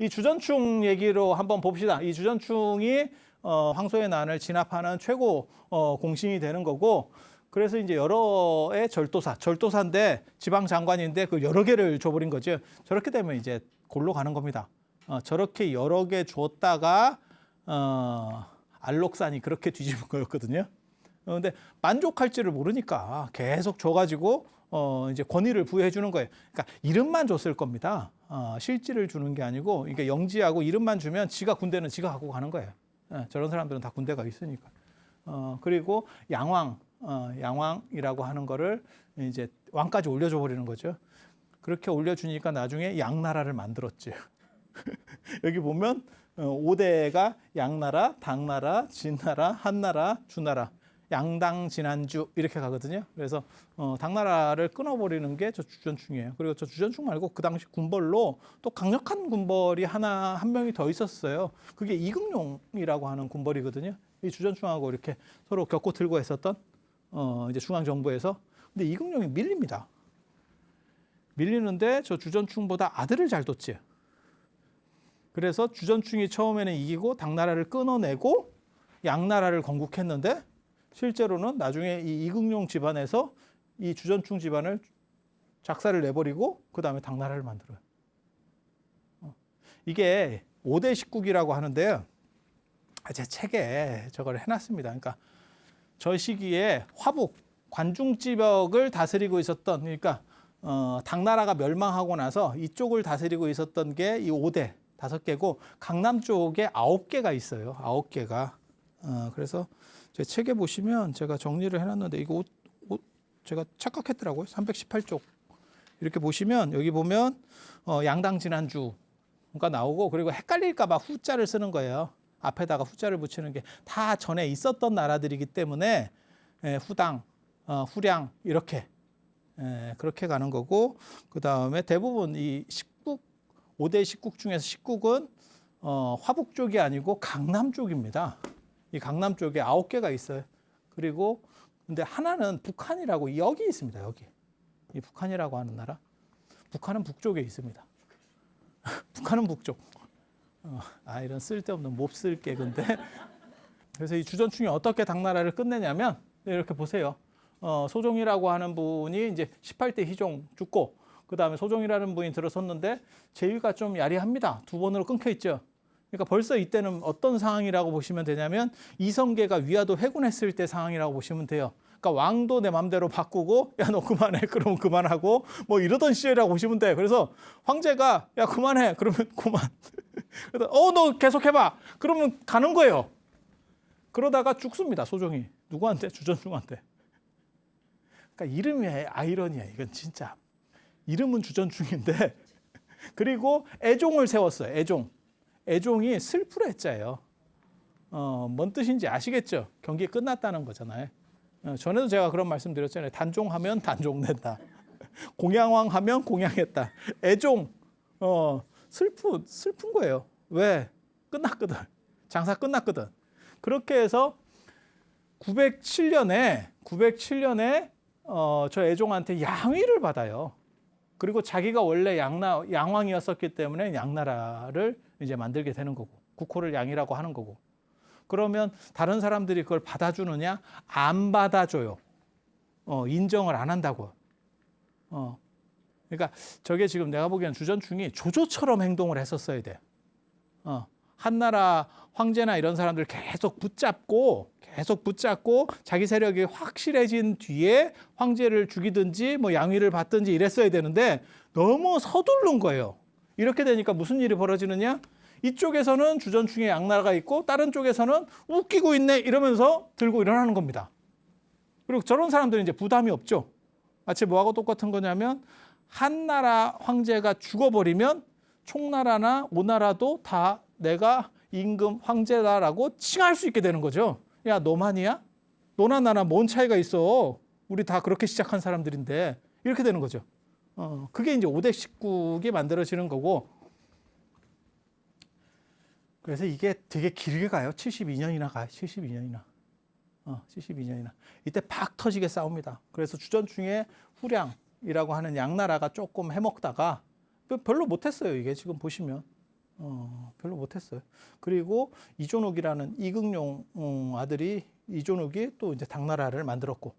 이 주전충 얘기로 한번 봅시다. 이 주전충이 황소의 난을 진압하는 최고 공신이 되는 거고, 그래서 이제 여러의 절도사인데 지방 장관인데 그 여러 개를 줘버린 거죠. 저렇게 되면 이제 골로 가는 겁니다. 저렇게 여러 개 줬다가 알록산이 그렇게 뒤집은 거였거든요. 근데 만족할지를 모르니까 계속 줘가지고 이제 권위를 부여해 주는 거예요. 그러니까 이름만 줬을 겁니다. 실질을 주는 게 아니고, 그러니까 영지하고 이름만 주면 지가 군대는 지가 갖고 가는 거예요. 저런 사람들은 다 군대가 있으니까. 그리고 양왕이라고 하는 거를 이제 왕까지 올려줘 버리는 거죠. 그렇게 올려주니까 나중에 양나라를 만들었지. 여기 보면 5대가 양나라, 당나라, 진나라, 한나라, 주나라, 양당, 진안주 이렇게 가거든요. 그래서 당나라를 끊어버리는 게 저 주전충이에요. 그리고 저 주전충 말고 그 당시 군벌로 또 강력한 군벌이 한 명이 더 있었어요. 그게 이긍룡이라고 하는 군벌이거든요. 이 주전충하고 이렇게 서로 겹고 들고 했었던 이제 중앙정부에서. 근데 이긍룡이 밀립니다. 밀리는데 저 주전충보다 아들을 잘 뒀지. 그래서 주전충이 처음에는 이기고 당나라를 끊어내고 양나라를 건국했는데, 실제로는 나중에 이 이긍룡 집안에서 이 주전충 집안을 작사를 내버리고 그 다음에 당나라를 만들어요. 이게 5대 식국이라고 하는데요. 제 책에 저걸 해놨습니다. 그러니까 저 시기에 화북, 관중지역을 다스리고 있었던, 그러니까 당나라가 멸망하고 나서 이쪽을 다스리고 있었던 게 이 5대 5개고 강남 쪽에 9개가 있어요. 9개가. 그래서 제 책에 보시면 제가 정리를 해놨는데 이거 제가 착각했더라고요. 318쪽 이렇게 보시면 여기 보면 양당 진안주가 나오고, 그리고 헷갈릴까 봐 후자를 쓰는 거예요. 앞에다가 후자를 붙이는 게 다 전에 있었던 나라들이기 때문에 후당, 후량 이렇게 그렇게 가는 거고, 그 다음에 대부분 이 5대 식국 중에서 식국은 화북 쪽이 아니고 강남 쪽입니다. 이 강남 쪽에 9개가 있어요. 그리고 근데 하나는 북한이라고 여기 있습니다. 여기. 이 북한이라고 하는 나라. 북한은 북쪽에 있습니다. 북한은 북쪽. 이런 쓸데없는 몹쓸 개근데. 그래서 이 주전충이 어떻게 당나라를 끝내냐면 이렇게 보세요. 소종이라고 하는 분이 이제 18대 희종 죽고, 그 다음에 소종이라는 분이 들어섰는데 제위가 좀 야리합니다. 2번으로 끊겨 있죠. 그러니까 벌써 이때는 어떤 상황이라고 보시면 되냐면 이성계가 위화도 회군했을 때 상황이라고 보시면 돼요. 그러니까 왕도 내 맘대로 바꾸고, 야 너 그만해, 그러면 그만하고, 뭐 이러던 시절이라고 보시면 돼요. 그래서 황제가 야 그만해, 그러면 그만. 너 계속 해봐, 그러면 가는 거예요. 그러다가 죽습니다. 소종이. 누구한테? 주전충한테. 그러니까 이름이 아이러니야. 이건 진짜. 이름은 주전충인데 그리고 애종을 세웠어요. 애종이 슬플 애자예요. 뭔 뜻인지 아시겠죠? 경기 끝났다는 거잖아요. 전에도 제가 그런 말씀 드렸잖아요. 단종하면 단종된다. 공양왕하면 공양했다. 애종, 슬픈 거예요. 왜? 끝났거든. 장사 끝났거든. 그렇게 해서 907년에 저 애종한테 양위를 받아요. 그리고 자기가 원래 양왕이었었기 때문에 양나라를 이제 만들게 되는 거고, 국호를 양이라고 하는 거고. 그러면 다른 사람들이 그걸 받아주느냐? 안 받아줘요. 인정을 안 한다고. 그러니까 저게 지금 내가 보기엔 주전충이 조조처럼 행동을 했었어야 돼. 한나라 황제나 이런 사람들 계속 붙잡고 자기 세력이 확실해진 뒤에 황제를 죽이든지 뭐 양위를 받든지 이랬어야 되는데 너무 서두른 거예요. 이렇게 되니까 무슨 일이 벌어지느냐? 이쪽에서는 주전충의 양나라가 있고 다른 쪽에서는 웃기고 있네 이러면서 들고 일어나는 겁니다. 그리고 저런 사람들은 이제 부담이 없죠. 마치 뭐하고 똑같은 거냐면 한나라 황제가 죽어버리면 총나라나 오나라도 다 내가 임금 황제다라고 칭할 수 있게 되는 거죠. 야, 너만이야? 너나 나나 뭔 차이가 있어? 우리 다 그렇게 시작한 사람들인데 이렇게 되는 거죠. 그게 이제 5대 식국이 만들어지는 거고, 그래서 이게 되게 길게 가요. 72년이나 가요. 72년이나. 이때 박 터지게 싸웁니다. 그래서 주전충의 후량이라고 하는 양나라가 조금 해먹다가 별로 못했어요. 이게 지금 보시면 별로 못했어요. 그리고 이존욱이라는 이극용 아들이 이존욱이 또 이제 당나라를 만들었고,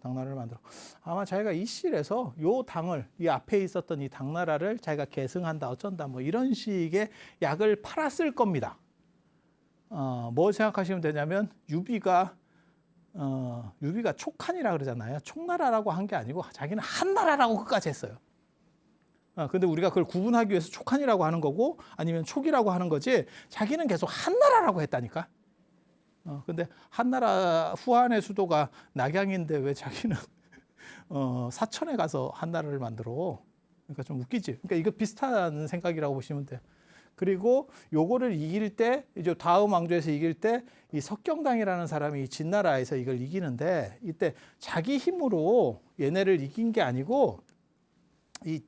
당나라를 만들었고, 아마 자기가 이 실에서 요 당을 이 앞에 있었던 이 당나라를 자기가 계승한다 어쩐다 뭐 이런 식의 약을 팔았을 겁니다. 뭐 생각하시면 되냐면 유비가 촉한이라 그러잖아요. 촉나라라고 한 게 아니고 자기는 한나라라고 끝까지 했어요. 근데 우리가 그걸 구분하기 위해서 촉한이라고 하는 거고 아니면 촉이라고 하는 거지 자기는 계속 한나라라고 했다니까. 근데 한나라 후한의 수도가 낙양인데 왜 자기는 사천에 가서 한나라를 만들어? 그러니까 좀 웃기지. 그러니까 이거 비슷한 생각이라고 보시면 돼. 그리고 요거를 이길 때 이제 다음 왕조에서 이길 때 이 석경당이라는 사람이 이 진나라에서 이걸 이기는데 이때 자기 힘으로 얘네를 이긴 게 아니고 이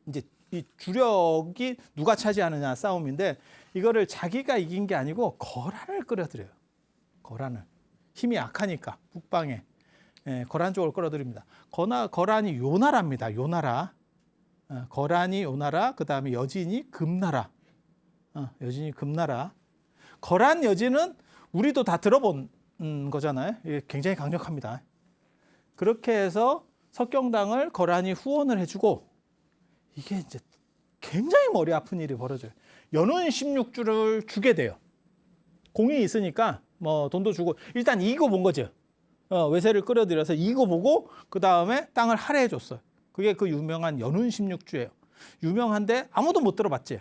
주력이 누가 차지하느냐 싸움인데 이거를 자기가 이긴 게 아니고 거란을 끌어들여요. 거란을. 힘이 약하니까 북방에 거란 쪽을 끌어들입니다. 거란이 요나라입니다. 요나라. 거란이 요나라, 그다음에 여진이 금나라. 여진이 금나라. 거란 여진은 우리도 다 들어본 거잖아요. 이게 굉장히 강력합니다. 그렇게 해서 석경당을 거란이 후원을 해주고 이게 이제 굉장히 머리 아픈 일이 벌어져요. 연운 16주를 주게 돼요. 공이 있으니까 뭐 돈도 주고 일단 이거 본 거죠. 외세를 끌어들여서 이거 보고 그 다음에 땅을 할애해 줬어요. 그게 그 유명한 연운 16주예요. 유명한데 아무도 못 들어봤지.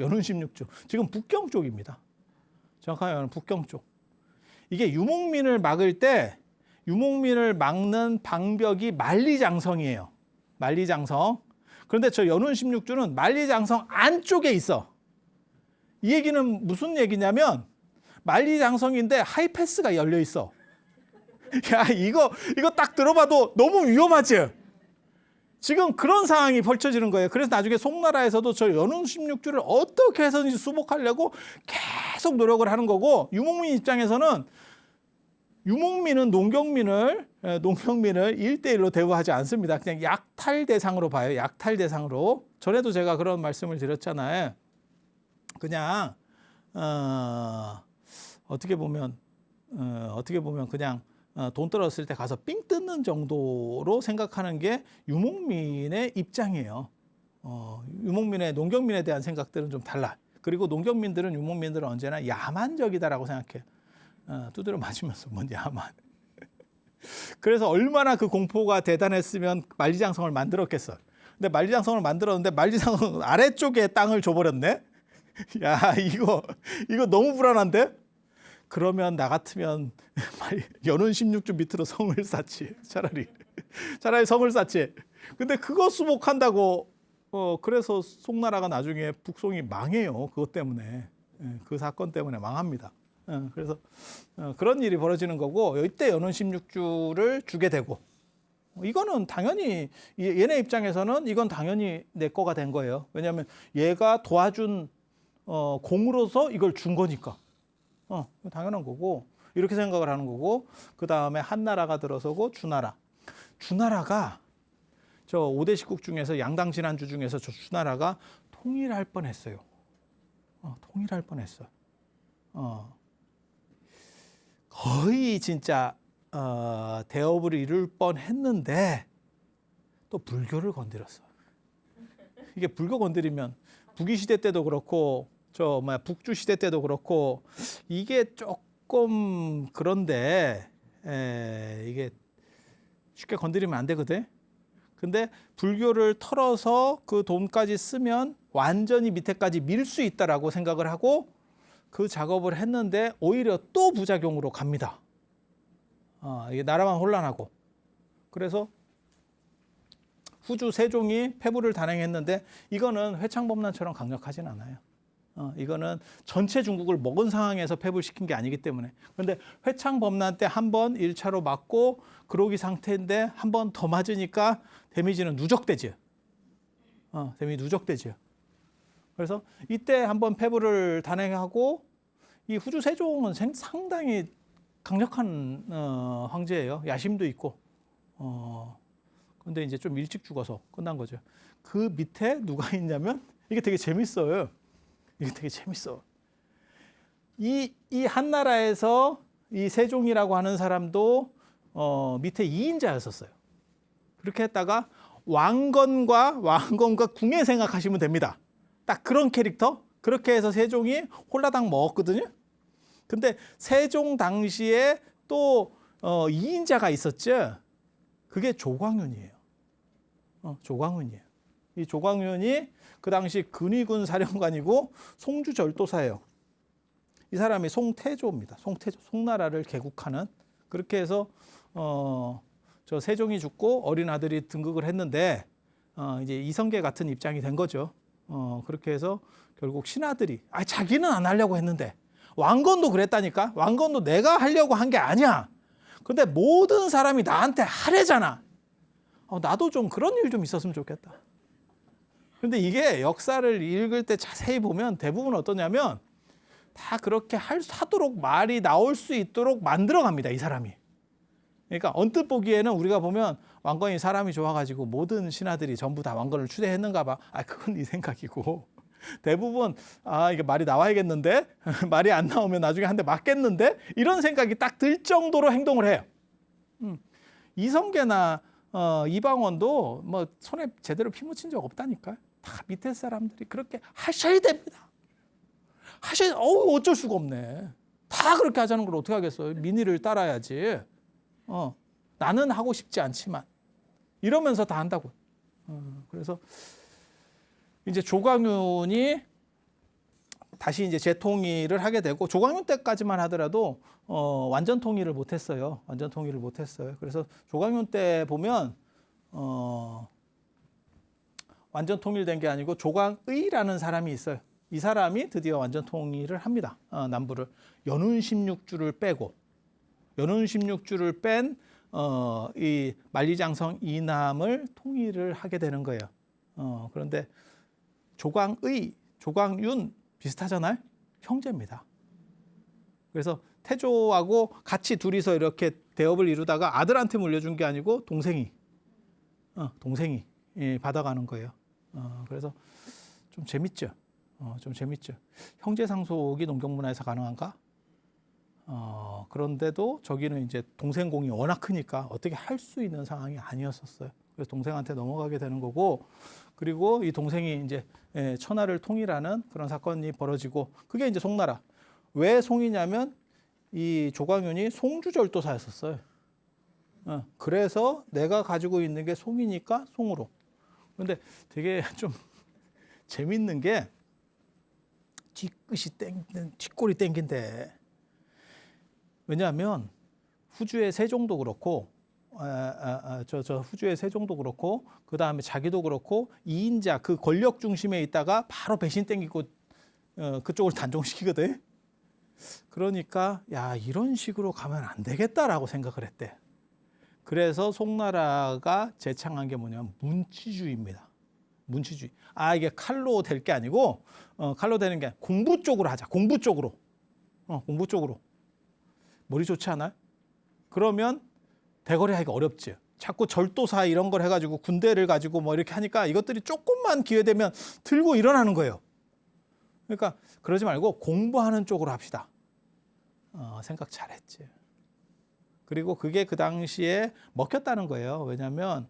연운 16주. 지금 북경 쪽입니다. 정확하게 말하면 북경 쪽. 이게 유목민을 막을 때 유목민을 막는 방벽이 만리장성이에요. 만리장성. 그런데 저 연운 16주는 만리장성 안쪽에 있어. 이 얘기는 무슨 얘기냐면 만리장성인데 하이패스가 열려 있어. 야, 이거 딱 들어봐도 너무 위험하지? 지금 그런 상황이 펼쳐지는 거예요. 그래서 나중에 송나라에서도 저 연운 16주를 어떻게 해서든지 수복하려고 계속 노력을 하는 거고 유목민 입장에서는 유목민은 농경민을 1대1로 대우하지 않습니다. 그냥 약탈 대상으로 봐요. 약탈 대상으로. 전에도 제가 그런 말씀을 드렸잖아요. 그냥 어떻게 보면 그냥 돈 떨었을 때 가서 삥 뜯는 정도로 생각하는 게 유목민의 입장이에요. 유목민의 농경민에 대한 생각들은 좀 달라. 그리고 농경민들은 유목민들은 언제나 야만적이다라고 생각해요. 두드려 맞으면서 뭔 야만. 그래서 얼마나 그 공포가 대단했으면 만리장성을 만들었겠어. 근데 만리장성을 만들었는데 만리장성 아래쪽에 땅을 줘버렸네. 야, 이거 너무 불안한데? 그러면 나 같으면 연운 16주 밑으로 성을 쌓지. 차라리 성을 쌓지. 근데 그거 수복한다고 그래서 송나라가 나중에 북송이 망해요. 그것 때문에. 그 사건 때문에 망합니다. 그래서 그런 일이 벌어지는 거고 이때 연운 16주를 주게 되고 이거는 당연히 얘네 입장에서는 이건 당연히 내 거가 된 거예요. 왜냐하면 얘가 도와준 공으로서 이걸 준 거니까. 당연한 거고 이렇게 생각을 하는 거고 그 다음에 한나라가 들어서고 주나라. 주나라가 저 5대 식국 중에서 양당 진안주 중에서 저 주나라가 통일할 뻔했어요. 통일할 뻔했어. 거의 진짜 대업을 이룰 뻔했는데 또 불교를 건드렸어. 이게 불교 건드리면 북위 시대 때도 그렇고 북주 시대 때도 그렇고 이게 조금 그런데 이게 쉽게 건드리면 안 되거든. 근데 불교를 털어서 그 돈까지 쓰면 완전히 밑에까지 밀 수 있다라고 생각을 하고 그 작업을 했는데 오히려 또 부작용으로 갑니다. 이게 나라만 혼란하고. 그래서 후주 세종이 패부를 단행했는데 이거는 회창범란처럼 강력하진 않아요. 이거는 전체 중국을 먹은 상황에서 패부시킨 게 아니기 때문에. 그런데 회창범란 때 한 번 1차로 맞고 그러기 상태인데 한 번 더 맞으니까 데미지는 누적되지. 데미지 누적되지. 그래서 이때 한번 패부를 단행하고 이 후주 세종은 상당히 강력한 황제예요. 야심도 있고. 근데 이제 좀 일찍 죽어서 끝난 거죠. 그 밑에 누가 있냐면 이게 되게 재밌어요. 이게 되게 재밌어. 이 한나라에서 이 세종이라고 하는 사람도 밑에 2인자였었어요. 그렇게 했다가 왕건과 궁예 생각하시면 됩니다. 딱 그런 캐릭터. 그렇게 해서 세종이 홀라당 먹었거든요. 근데 세종 당시에 또 2인자가 있었죠. 그게 조광윤이에요. 조광윤이에요. 이 조광윤이 그 당시 근위군 사령관이고 송주절도사예요. 이 사람이 송태조입니다. 송태조, 송나라를 개국하는. 그렇게 해서 저 세종이 죽고 어린 아들이 등극을 했는데 이제 이성계 같은 입장이 된 거죠. 그렇게 해서 결국 신하들이 자기는 안 하려고 했는데 왕건도 그랬다니까. 왕건도 내가 하려고 한 게 아니야. 근데 모든 사람이 나한테 하래잖아. 나도 좀 그런 일 좀 있었으면 좋겠다. 근데 이게 역사를 읽을 때 자세히 보면 대부분 어떠냐면 다 그렇게 하도록 말이 나올 수 있도록 만들어갑니다. 이 사람이. 그러니까 언뜻 보기에는 우리가 보면 왕건이 사람이 좋아가지고 모든 신하들이 전부 다 왕건을 추대했는가 봐. 그건 네 생각이고 대부분 이게 말이 나와야겠는데 말이 안 나오면 나중에 한 대 맞겠는데 이런 생각이 딱 들 정도로 행동을 해요. 이성계나 이방원도 뭐 손에 제대로 피 묻힌 적 없다니까요. 다 밑에 사람들이 그렇게 하셔야 됩니다. 어쩔 수가 없네. 다 그렇게 하자는 걸 어떻게 하겠어요. 민의를 따라야지. 나는 하고 싶지 않지만 이러면서 다 한다고. 그래서 이제 조광윤이 다시 이제 재통일을 하게 되고 조광윤 때까지만 하더라도 완전 통일을 못했어요. 완전 통일을 못했어요. 그래서 조광윤 때 보면 완전 통일된 게 아니고 조광의라는 사람이 있어요. 이 사람이 드디어 완전 통일을 합니다. 남부를 연운 16주를 빼고 연운 16주를 뺀 이 만리장성 이남을 통일을 하게 되는 거예요. 그런데 조광의, 조광윤 비슷하잖아요. 형제입니다. 그래서 태조하고 같이 둘이서 이렇게 대업을 이루다가 아들한테 물려준 게 아니고 동생이 받아가는 거예요. 그래서 좀 재밌죠. 좀 재밌죠. 형제 상속이 농경문화에서 가능한가? 그런데도 저기는 이제 동생 공이 워낙 크니까 어떻게 할 수 있는 상황이 아니었었어요. 그래서 동생한테 넘어가게 되는 거고, 그리고 이 동생이 이제 천하를 통일하는 그런 사건이 벌어지고, 그게 이제 송나라. 왜 송이냐면 이 조광윤이 송주절도사였었어요. 그래서 내가 가지고 있는 게 송이니까 송으로. 그런데 되게 좀 재밌는 게 뒷골이 땡긴데. 왜냐하면 후주의 세종도 그렇고 후주의 세종도 그렇고 그 다음에 자기도 그렇고 2인자 그 권력 중심에 있다가 바로 배신 땡기고 그쪽을 단종시키거든. 그러니까 야 이런 식으로 가면 안 되겠다라고 생각을 했대. 그래서 송나라가 제창한 게 뭐냐면 문치주의입니다. 문치주의. 이게 칼로 될 게 아니고 칼로 되는 게 공부 쪽으로 하자. 공부 쪽으로. 공부 쪽으로. 머리 좋지 않아요? 그러면 대거래하기가 어렵지. 자꾸 절도사 이런 걸 해가지고 군대를 가지고 뭐 이렇게 하니까 이것들이 조금만 기회되면 들고 일어나는 거예요. 그러니까 그러지 말고 공부하는 쪽으로 합시다. 생각 잘했지. 그리고 그게 그 당시에 먹혔다는 거예요. 왜냐하면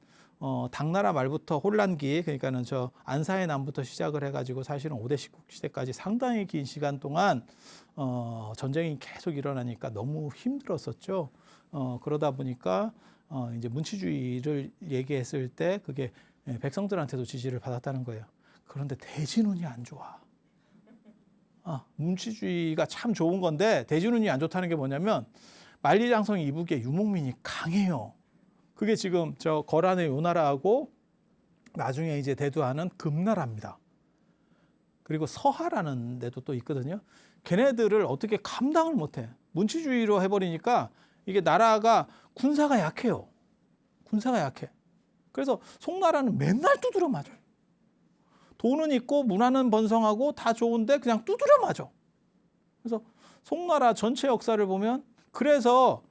당나라 말부터 혼란기, 그러니까는 저 안사의 남부터 시작을 해가지고 사실은 5대 십국 시대까지 상당히 긴 시간 동안 전쟁이 계속 일어나니까 너무 힘들었었죠. 그러다 보니까 이제 문치주의를 얘기했을 때 그게 백성들한테도 지지를 받았다는 거예요. 그런데 대진운이 안 좋아. 문치주의가 참 좋은 건데 대진운이 안 좋다는 게 뭐냐면 만리장성 이북에 유목민이 강해요. 그게 지금 저 거란의 요나라하고 나중에 이제 대두하는 금나라입니다. 그리고 서하라는 데도 또 있거든요. 걔네들을 어떻게 감당을 못해. 문치주의로 해버리니까 이게 나라가 군사가 약해요. 군사가 약해. 그래서 송나라는 맨날 두드려 맞아요. 돈은 있고 문화는 번성하고 다 좋은데 그냥 두드려 맞아. 그래서 송나라 전체 역사를 보면 그래서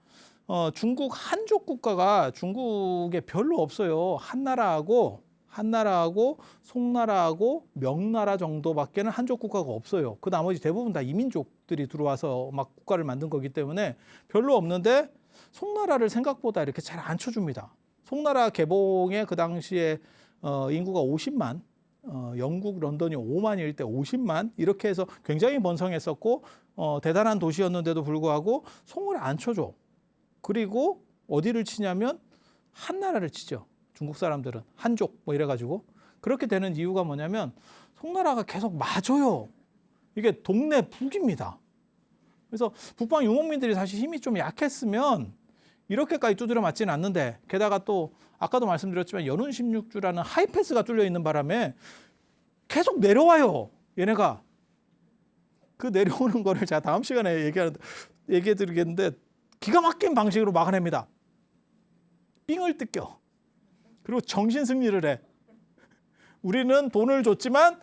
중국 한족 국가가 중국에 별로 없어요. 한나라하고 한나라하고 송나라하고 명나라 정도밖에는 한족 국가가 없어요. 그 나머지 대부분 다 이민족들이 들어와서 막 국가를 만든 거기 때문에 별로 없는데 송나라를 생각보다 이렇게 잘 안 쳐줍니다. 송나라 개봉에 그 당시에 인구가 50만, 영국 런던이 5만일 때 50만 이렇게 해서 굉장히 번성했었고 대단한 도시였는데도 불구하고 송을 안 쳐줘. 그리고 어디를 치냐면 한나라를 치죠. 중국 사람들은 한족 뭐 이래가지고 그렇게 되는 이유가 뭐냐면 송나라가 계속 맞아요. 이게 동네 북입니다. 그래서 북방 유목민들이 사실 힘이 좀 약했으면 이렇게까지 두드려 맞지는 않는데 게다가 또 아까도 말씀드렸지만 연운 16주라는 하이패스가 뚫려 있는 바람에 계속 내려와요. 얘네가. 그 내려오는 거를 제가 다음 시간에 얘기해 드리겠는데 기가 막힌 방식으로 막아냅니다. 삥을 뜯겨. 그리고 정신 승리를 해. 우리는 돈을 줬지만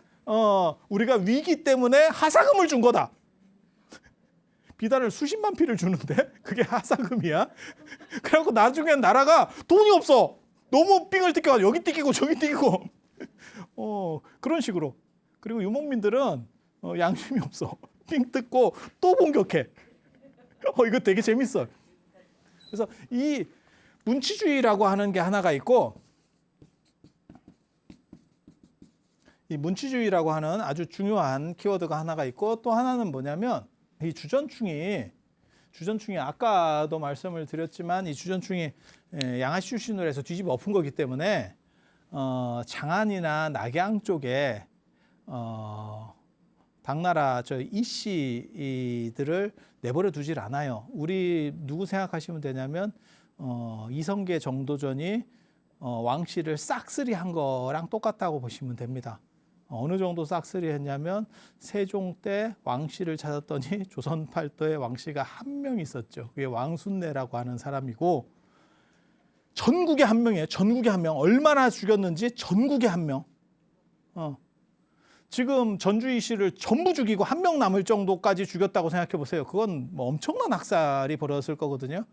우리가 위기 때문에 하사금을 준 거다. 비단을 수십만 피를 주는데 그게 하사금이야. 그래갖고 나중엔 나라가 돈이 없어. 너무 삥을 뜯겨. 여기 뜯기고 저기 뜯기고. 그런 식으로. 그리고 유목민들은 양심이 없어. 삥 뜯고 또 공격해. 이거 되게 재밌어. 그래서 이 문치주의라고 하는 게 하나가 있고 이 문치주의라고 하는 아주 중요한 키워드가 하나가 있고 또 하나는 뭐냐면 이 주전충이 아까도 말씀을 드렸지만 이 주전충이 양아치 출신으로 해서 뒤집어 엎은 거기 때문에 장안이나 낙양 쪽에 당나라 저 이씨들을 내버려 두질 않아요. 우리 누구 생각하시면 되냐면 이성계 정도전이 왕실을 싹쓸이한 거랑 똑같다고 보시면 됩니다. 어느 정도 싹쓸이 했냐면 세종 때 왕실을 찾았더니 조선 팔도에 왕씨가 한 명 있었죠. 그게 왕순례라고 하는 사람이고 전국에 한 명이에요. 전국에 한 명. 얼마나 죽였는지 전국에 한 명. 지금 전주희 씨를 전부 죽이고 한 명 남을 정도까지 죽였다고 생각해 보세요. 그건 뭐 엄청난 학살이 벌어졌을 거거든요.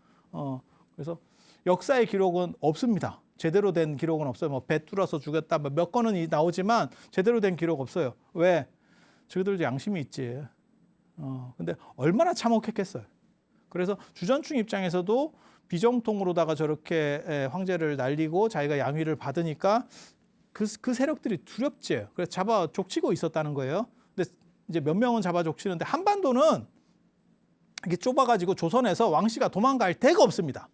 그래서 역사의 기록은 없습니다. 제대로 된 기록은 없어요. 뭐 배 뚫어서 죽였다 몇 건은 나오지만 제대로 된 기록 없어요. 왜? 저희들도 양심이 있지. 근데 얼마나 참혹했겠어요. 그래서 주전충 입장에서도 비정통으로다가 저렇게 황제를 날리고 자기가 양위를 받으니까 그 세력들이 두렵지. 그래서 잡아 족치고 있었다는 거예요. 근데 이제 몇 명은 잡아 족치는데 한반도는 이게 좁아가지고 조선에서 왕씨가 도망갈 데가 없습니다.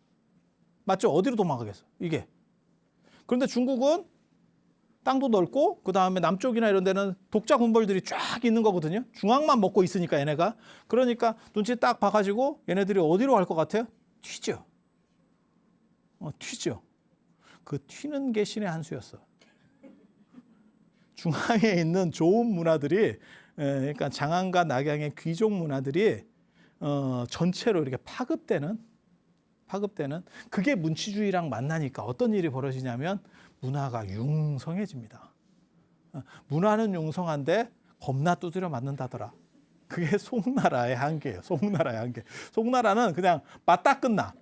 맞죠? 어디로 도망가겠어? 이게. 그런데 중국은 땅도 넓고 그 다음에 남쪽이나 이런 데는 독자 군벌들이 쫙 있는 거거든요. 중앙만 먹고 있으니까 얘네가. 그러니까 눈치 딱 봐가지고 얘네들이 어디로 갈 것 같아요? 튀죠. 튀죠. 그 튀는 게 신의 한 수였어. 중앙에 있는 좋은 문화들이 그러니까 장안과 낙양의 귀족 문화들이 전체로 이렇게 파급되는 그게 문치주의랑 만나니까 어떤 일이 벌어지냐면 문화가 융성해집니다. 문화는 융성한데 겁나 두드려 맞는다더라. 그게 송나라의 한계예요. 송나라의 한계. 송나라는 그냥 맞다 끝나.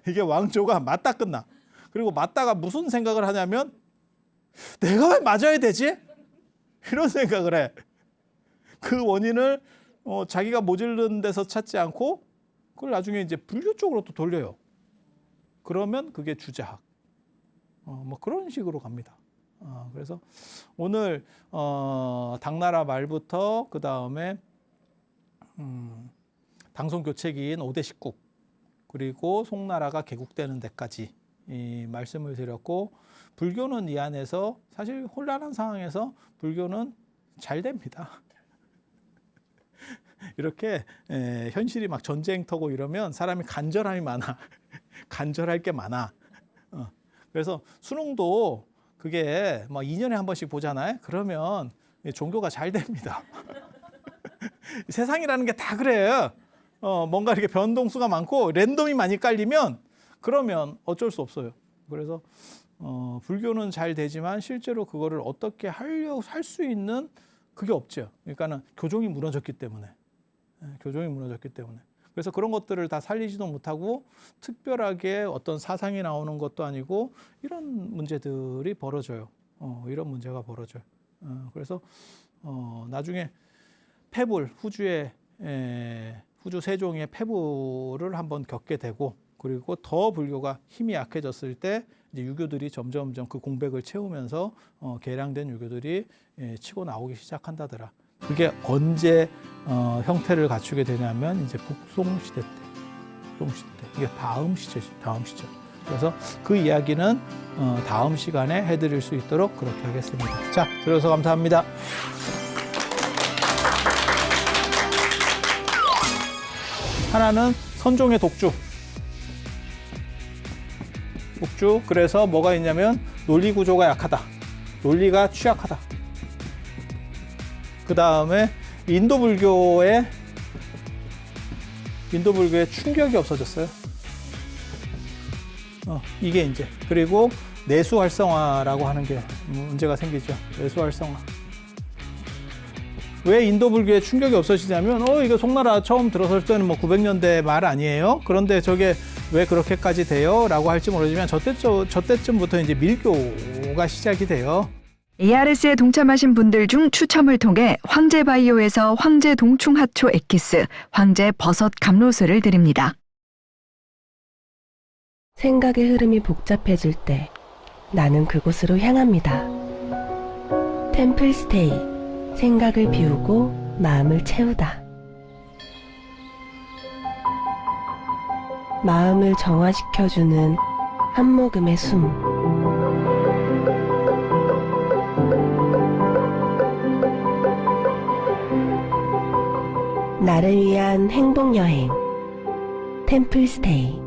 이게 왕조가 맞다 끝나. 그리고 맞다가 무슨 생각을 하냐면 내가 왜 맞아야 되지? 이런 생각을 해. 그 원인을 자기가 모질른 데서 찾지 않고 그걸 나중에 이제 불교 쪽으로 또 돌려요. 그러면 그게 주자학. 뭐 그런 식으로 갑니다. 그래서 오늘 당나라 말부터 그 다음에 당송 교체기인 5대 19 그리고 송나라가 개국되는 데까지 이 말씀을 드렸고 불교는 이 안에서 사실 혼란한 상황에서 불교는 잘 됩니다. 이렇게 현실이 막 전쟁터고 이러면 사람이 간절함이 많아. 간절할 게 많아. 그래서 수능도 그게 뭐 2년에 한 번씩 보잖아요. 그러면 종교가 잘 됩니다. 세상이라는 게 다 그래요. 뭔가 이렇게 변동수가 많고 랜덤이 많이 깔리면 그러면 어쩔 수 없어요. 그래서 불교는 잘 되지만 실제로 그거를 어떻게 하려고 할 수 있는 그게 없죠. 그러니까는 교종이 무너졌기 때문에. 교종이 무너졌기 때문에. 그래서 그런 것들을 다 살리지도 못하고 특별하게 어떤 사상이 나오는 것도 아니고 이런 문제들이 벌어져요. 이런 문제가 벌어져요. 그래서 나중에 패불, 후주 세종의 패불을 한번 겪게 되고, 그리고 더 불교가 힘이 약해졌을 때 이제 유교들이 점점점 그 공백을 채우면서 개량된 유교들이 치고 나오기 시작한다더라. 그게 언제 형태를 갖추게 되냐면 이제 북송 시대 때, 이게 다음 시대죠. 다음 시대. 그래서 그 이야기는 다음 시간에 해드릴 수 있도록 그렇게 하겠습니다. 자, 들어서 감사합니다. 하나는 선종의 독주. 그래서 뭐가 있냐면 논리 구조가 약하다. 논리가 취약하다. 그 다음에 인도 불교의 충격이 없어졌어요. 이게 이제, 그리고 내수 활성화라고 하는 게 문제가 생기죠. 내수 활성화. 왜 인도 불교에 충격이 없어지냐면, 이거 송나라 처음 들어설 때는 뭐 900년대 말 아니에요? 그런데 저게 왜 그렇게까지 돼요? 라고 할지 모르지만 저때쯤부터 이제 밀교가 시작이 돼요. ARS에 동참하신 분들 중 추첨을 통해 황제바이오에서 황제 동충하초 엑기스, 황제 버섯 감로스를 드립니다. 생각의 흐름이 복잡해질 때 나는 그곳으로 향합니다. 템플스테이, 생각을 비우고 마음을 채우다. 마음을 정화시켜주는 한 모금의 숨. 나를 위한 행복여행, 템플스테이.